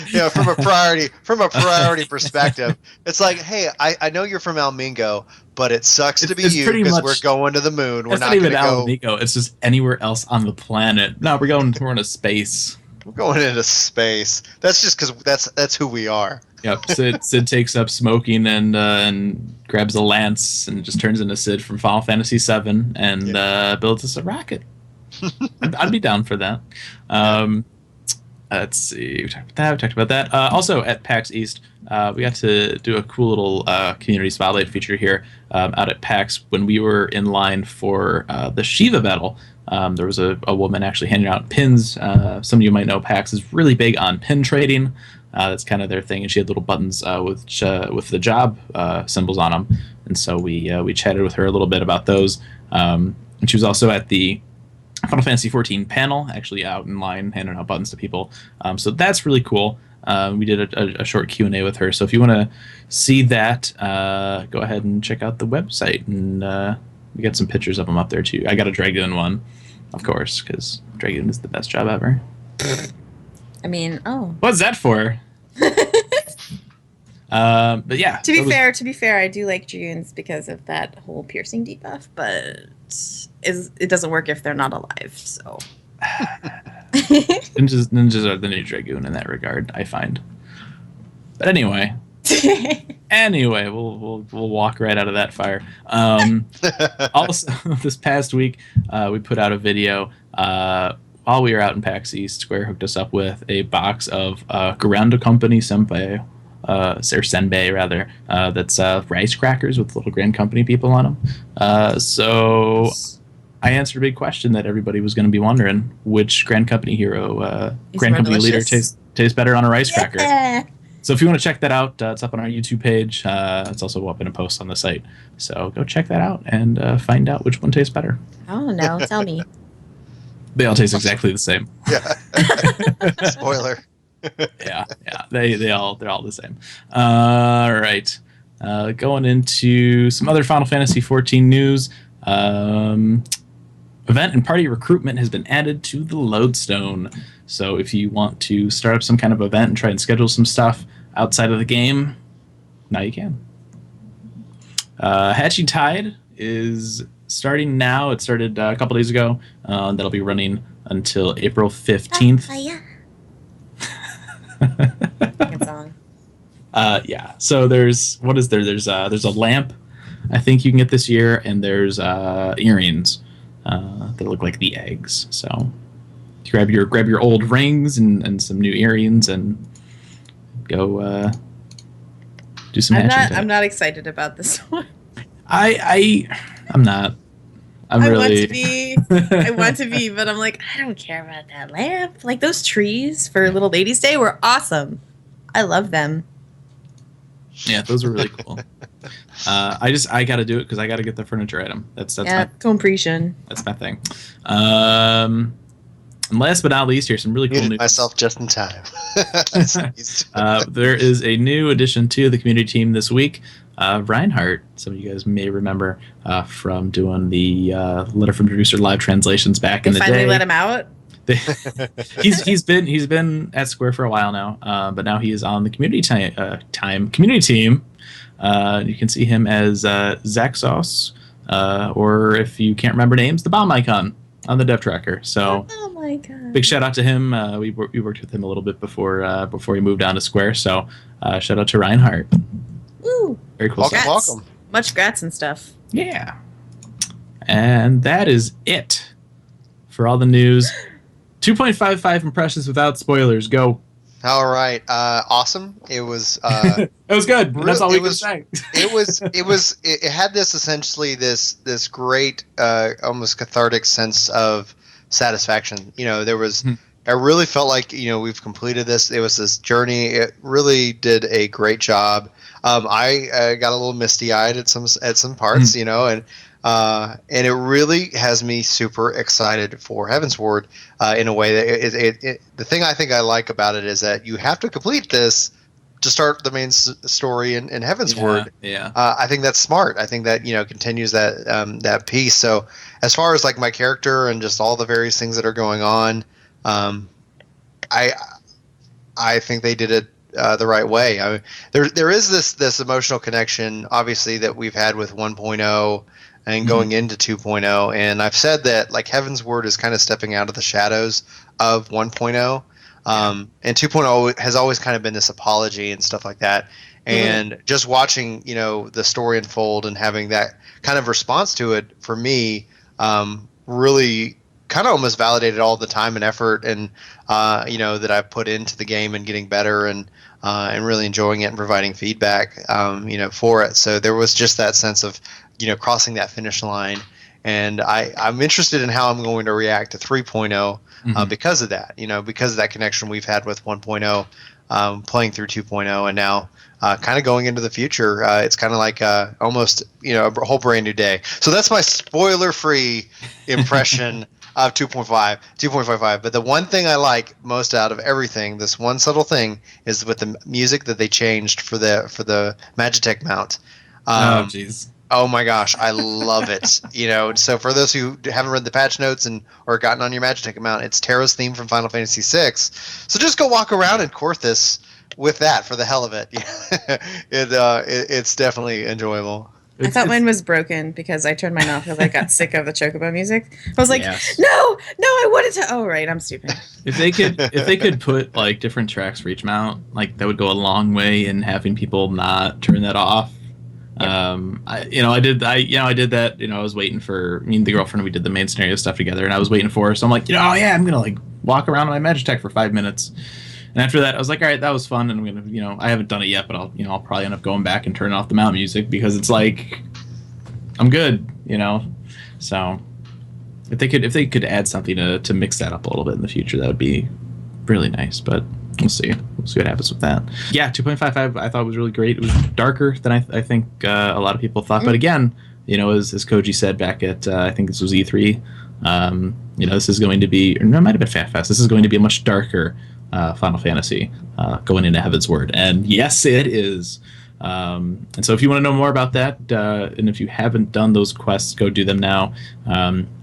C: You know, from a priority perspective, it's like, hey, I know you're from Almingo, but it sucks to be you because we're going to the moon. We're not even
A: Almingo. It's just anywhere else on the planet. No, we're into space.
C: We're going into space. That's just because that's who we are.
A: Yep. Sid takes up smoking and grabs a lance and just turns into Sid from Final Fantasy VII and builds us a rocket. I'd be down for that. Let's see. We talked about that. Also at PAX East, we got to do a cool little community spotlight feature here out at PAX when we were in line for the Shiva battle. There was a woman actually handing out pins. Some of you might know PAX is really big on pin trading. That's kind of their thing, and she had little buttons with the job symbols on them. And so we chatted with her a little bit about those. And she was also at the Final Fantasy XIV panel, actually out in line handing out buttons to people. So that's really cool. We did a short Q&A with her. So if you want to see that, go ahead and check out the website. And we got some pictures of them up there too. I got a Dragoon one, of course, because Dragoon is the best job ever.
B: I mean,
A: what's that for? But yeah.
B: To be fair, I do like Dragoons because of that whole piercing debuff, but it doesn't work if they're not alive. So
A: ninjas are the new Dragoon in that regard, I find. But anyway, we'll walk right out of that fire. Also, this past week, we put out a video. While we were out in PAX East, Square hooked us up with a box of Garanda Company Senbei, or Senbei rather, that's rice crackers with little Grand Company people on them. So I answered a big question that everybody was going to be wondering: which Grand Company hero, Grand Company leader tastes better on a rice cracker? So if you want to check that out, it's up on our YouTube page. It's also up in a post on the site. So go check that out and find out which one tastes better.
B: Oh no, tell me.
A: They all taste exactly the same.
C: Yeah. Spoiler.
A: Yeah. They're all the same. All right. Going into some other Final Fantasy XIV news. Event and party recruitment has been added to the Lodestone. So if you want to start up some kind of event and try and schedule some stuff outside of the game, now you can. Hatching Tide is starting now. It started a couple days ago. That'll be running until April 15th.
B: Good song.
A: Yeah. So there's a lamp I think you can get this year, and there's earrings that look like the eggs. So grab your old rings and some new earrings and go do some hatching.
B: I'm not excited about this one.
A: I'm not. I want to be, but I'm like, I don't care about that lamp. Like, those trees for Little Ladies Day were awesome. I love them. Yeah, those were really cool. I got to do it because I got to get the furniture item. That's
B: completion.
A: That's my thing. And last but not least, here's some really cool news.
C: Myself just in time.
A: There is a new addition to the community team this week. Reinhardt, some of you guys may remember from doing the Letter from Producer live translations back in the day. They
B: finally let him out?
A: He's been at Square for a while now, but now he is on the community team. You can see him as Zaxos, or if you can't remember names, the bomb icon on the dev tracker. So,
B: oh my god!
A: Big shout out to him. We worked with him a little bit before he moved on to Square. So, shout out to Reinhardt.
B: Woo!
C: Very cool. Welcome.
B: Much grats and stuff.
A: Yeah. And that is it for all the news. 2.55 impressions without spoilers. Go.
C: All right. Awesome. It was.
A: It was good. That's all we can say.
C: It had this great, almost cathartic sense of satisfaction. There was. I really felt like we've completed this. It was this journey. It really did a great job. I got a little misty-eyed at some parts, and and it really has me super excited for Heavensward in a way that the thing I think I like about it is that you have to complete this to start the main story in Heavensward.
A: Yeah.
C: I think that's smart. I think that continues that piece. So as far as like my character and just all the various things that are going on, I think they did it the right way. I mean, there is this emotional connection, obviously, that we've had with 1.0 and going into 2.0, and I've said that like Heavensward is kind of stepping out of the shadows of 1.0, and 2.0 has always kind of been this apology and stuff like that. And just watching the story unfold and having that kind of response to it for me really kind of almost validated all the time and effort and that I've put into the game and getting better and really enjoying it and providing feedback for it. So there was just that sense of crossing that finish line, and I'm interested in how I'm going to react to 3.0 because of that, because of that connection we've had with 1.0, playing through 2.0, and now kind of going into the future. It's kind of like almost a whole brand new day. So that's my spoiler-free impression of 2.55. But the one thing I like most out of everything, this one subtle thing, is with the music that they changed for the Magitech mount.
A: Oh, jeez.
C: Oh my gosh, I love it. So for those who haven't read the patch notes or gotten on your Magitech mount, it's Terra's theme from Final Fantasy VI. So just go walk around in Corthus with that for the hell of it. It's definitely enjoyable.
B: I thought mine was broken because I turned mine off because I got sick of the Chocobo music. I was like, no, I wanted to. Oh, right, I'm stupid.
A: If they could put like different tracks for each mount, like that would go a long way in having people not turn that off. I did that. I was waiting for me and the girlfriend. We did the main scenario stuff together, and I was waiting for her. So I'm like, I'm gonna like walk around on my Magitech for 5 minutes. And after that, I was like, all right, that was fun, and I'm gonna, I haven't done it yet, but I'll probably end up going back and turning off the mount music because it's like, I'm good, So if they could add something to mix that up a little bit in the future, that would be really nice. But we'll see what happens with that. Yeah, 2.55 I thought was really great. It was darker than I think a lot of people thought, but again, as Koji said back at I think this was E3, this is going to be, or no, it might have been FanFest. This is going to be a much darker Final Fantasy going into Heavensward, and yes, it is. And so if you want to know more about that, and if you haven't done those quests, go do them now.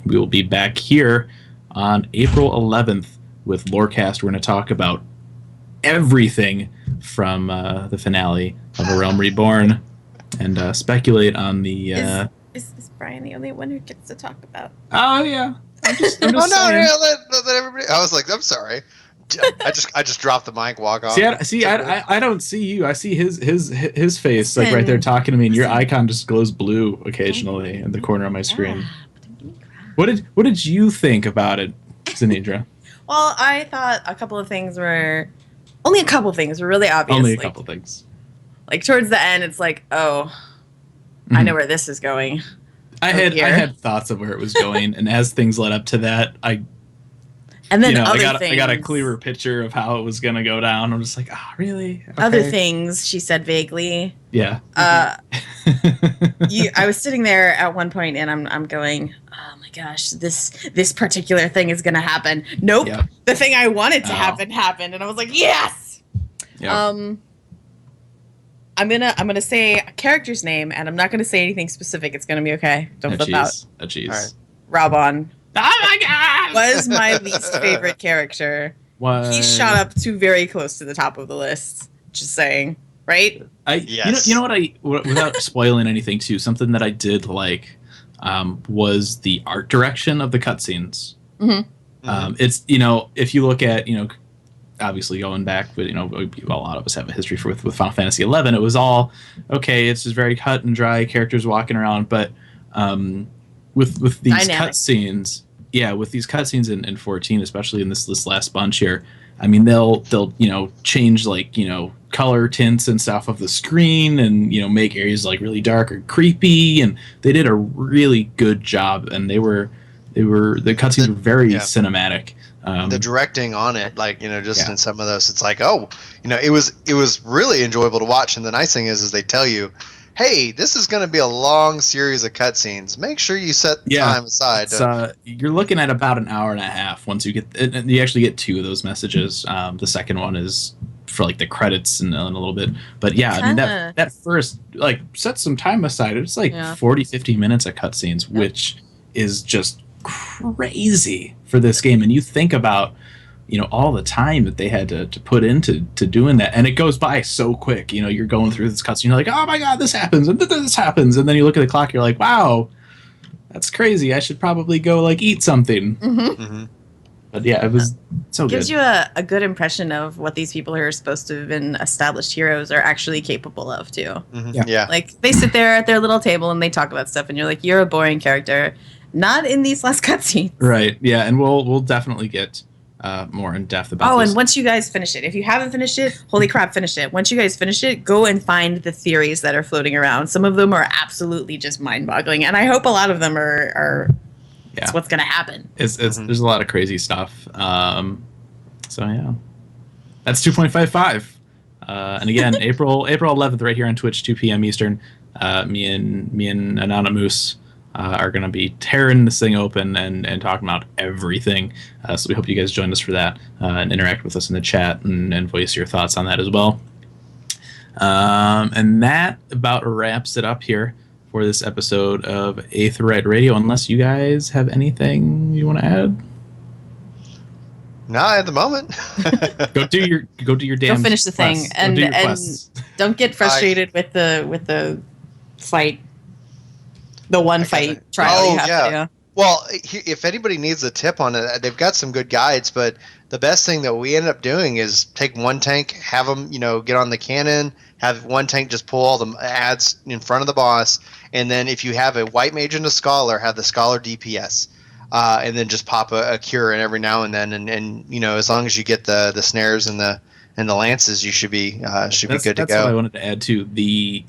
A: We will be back here on April 11th with Lorecast. We're going to talk about everything from the finale of A Realm Reborn and speculate on the...
B: Is Brian the only one who gets to talk about?
A: Oh, yeah. I'm just
C: saying. Let everybody... I was like, I'm sorry. I just dropped the mic, walk off.
A: I don't see you. I see his face like right there talking to me, and your icon just glows blue occasionally in the corner of my screen. What did you think about it, Zenidra?
B: Well, I thought a couple of things were really obvious.
A: Only a couple things.
B: Like towards the end, it's like, I know where this is going.
A: I had thoughts of where it was going, and as things led up to that,
B: And then
A: I got a clearer picture of how it was going to go down. I'm just like, really? Okay.
B: Other things, she said vaguely.
A: Yeah.
B: I was sitting there at one point, and I'm going, oh my gosh, this particular thing is going to happen. Nope. Yep. The thing I wanted to happen happened, and I was like, yes. Yep. I'm gonna say a character's name, and I'm not gonna say anything specific. It's gonna be okay. Don't flip out.
A: Oh, jeez.
B: Right. Robon.
A: Oh my god!
B: Was my least favorite character.
A: What?
B: He shot up to very close to the top of the list. Just saying, right?
A: Yes. You know what? Without spoiling anything, too, something that I did like was the art direction of the cutscenes. Mm-hmm. It's if you look at obviously going back, but a lot of us have a history with Final Fantasy XI. It was all okay. It's just very cut and dry, characters walking around, but with these cutscenes, in 14, especially in this last bunch here, I mean they'll change like color tints and stuff of the screen and make areas like really dark or creepy, and they did a really good job, and the cutscenes were very cinematic.
C: The directing on it, in some of those, it's like, it was really enjoyable to watch. And the nice thing is they tell you, hey, this is going to be a long series of cutscenes. Make sure you set time aside.
A: You're looking at about an hour and a half once you get. You actually get 2 of those messages. The second one is for like the credits and a little bit. But yeah, I mean that first, like, set some time aside. It's like 40, 50 minutes of cutscenes, which is just crazy for this game. And you think about, all the time that they had to put into doing that, and it goes by so quick. You're going through this cutscene, you're like, oh my god, this happens, and this happens, and then you look at the clock, you're like, wow, that's crazy. I should probably go like eat something. But yeah, it was so good.
B: Gives you a good impression of what these people who are supposed to have been established heroes are actually capable of too.
C: Yeah.
B: Like, they sit there at their little table and they talk about stuff, and you're like, you're a boring character. Not in these last cutscenes.
A: Right. Yeah, and we'll definitely get more in depth about this.
B: And once you guys finish it, if you haven't finished it, holy crap, finish it. Once you guys finish it, go and find the theories that are floating around. Some of them are absolutely just mind-boggling, and I hope a lot of them are it's what's going to happen.
A: There's a lot of crazy stuff. So yeah, that's 2.55. And again, April 11th, right here on Twitch, 2 p.m. Eastern. Me and Anonymous are going to be tearing this thing open and talking about everything. So we hope you guys join us for that and interact with us in the chat and voice your thoughts on that as well. And that about wraps it up here for this episode of Aetheryte Radio, unless you guys have anything you want to add.
C: Not at the moment.
A: Go do your damn.
B: Go finish the thing, and don't get frustrated with the fight. The one fight trial you have to do.
C: Well, if anybody needs a tip on it, they've got some good guides, but the best thing that we ended up doing is take one tank, have them, get on the cannon, have one tank just pull all the ads in front of the boss, and then if you have a white mage and a scholar, have the scholar DPS, and then just pop a cure in every now and then, and as long as you get the snares and the lances, you should be good to go.
A: That's what I wanted to add too. The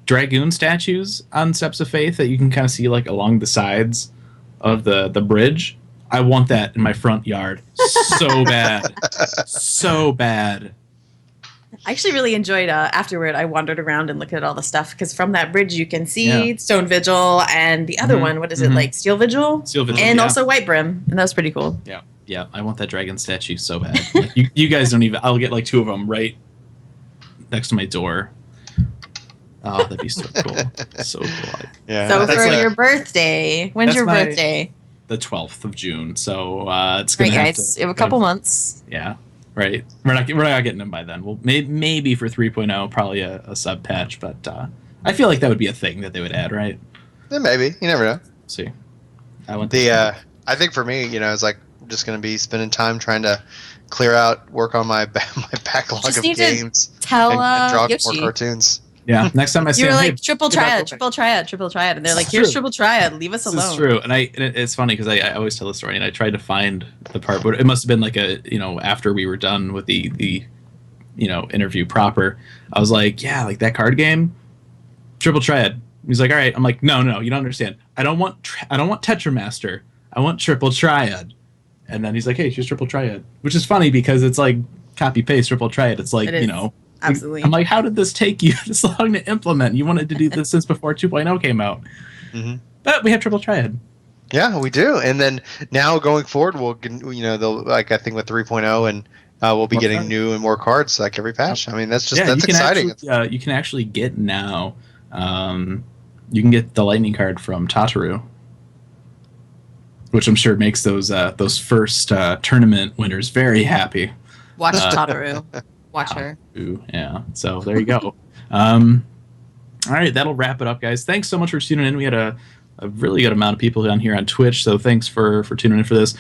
A: dragoon statues on Steps of Faith that you can kind of see like along the sides of the bridge. I want that in my front yard so bad, so bad.
B: I actually really enjoyed afterward. I wandered around and looked at all the stuff, because from that bridge you can see Stone Vigil and the other one. What is it, like Steel Vigil?
A: Steel Vigil,
B: and also White Brim, and that was pretty cool.
A: Yeah, I want that dragon statue so bad. Like, you guys don't even. I'll get like 2 of them right next to my door. Oh, that'd be so cool. So cool.
C: Yeah.
B: So for your birthday, when's your birthday?
A: The 12th of June. So it's gonna
B: have to. You have a couple months.
A: Yeah. Right. We're not getting them by then. Well, maybe for 3.0, probably a sub patch, but I feel like that would be a thing that they would add, right?
C: Yeah, maybe. You never know.
A: See,
C: I think for me, it's like I'm just going to be spending time trying to clear out, work on my backlog of games,
B: tell
C: and draw
B: Yoshi.
C: more cartoons.
A: Yeah, next time I see
B: you were
A: him,
B: like, triple triad, and they're like, here's triple triad, leave us alone.
A: This is true, and it's funny because I always tell the story, and I tried to find the part, but it must have been like after we were done with the interview proper. I was like, yeah, like that card game, triple triad. He's like, all right. I'm like, no, you don't understand. I don't want Tetramaster. I want triple triad. And then he's like, hey, choose triple triad, which is funny because it's like copy paste triple triad. It's like,
B: absolutely.
A: I'm like, how did this take you this long to implement? You wanted to do this since before 2.0 came out.
C: Mm-hmm.
A: But we have triple triad.
C: Yeah, we do. And then now going forward, we'll they'll, like, I think with 3.0 and we'll be getting new and more cards like every patch. I mean, that's exciting.
A: You can actually get now. You can get the lightning card from Tataru, which I'm sure makes those first tournament winners very happy.
B: Watch Tataru. Watch her.
A: Ooh, yeah. So there you go. All right, that'll wrap it up, guys. Thanks so much for tuning in. We had a really good amount of people down here on Twitch, so thanks for tuning in for this.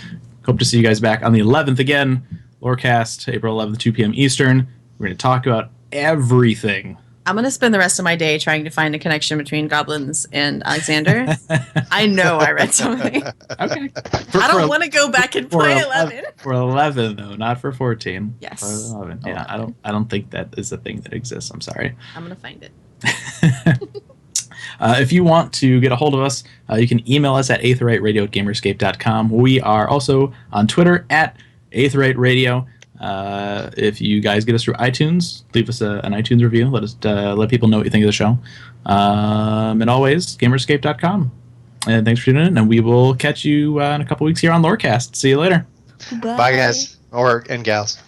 A: Hope to see you guys back on the 11th again. Lorecast, April 11th, 2 p.m. Eastern. We're going to talk about everything.
B: I'm going to spend the rest of my day trying to find a connection between goblins and Alexander. I know I read something.
A: Okay.
B: I don't want to go back and play 11.
A: For 11, though, not for 14.
B: Yes.
A: For 11. Yeah, I don't think that is a thing that exists. I'm sorry.
B: I'm going to find it.
A: If you want to get a hold of us, you can email us at aetheryteradio@gamerscape.com. We are also on Twitter at Aetheryte Radio. If you guys get us through iTunes, leave us an iTunes review. Let people know what you think of the show. And always, gamerscape.com. And thanks for tuning in, and we will catch you in a couple weeks here on Lorecast. See you later.
C: Bye guys, and gals.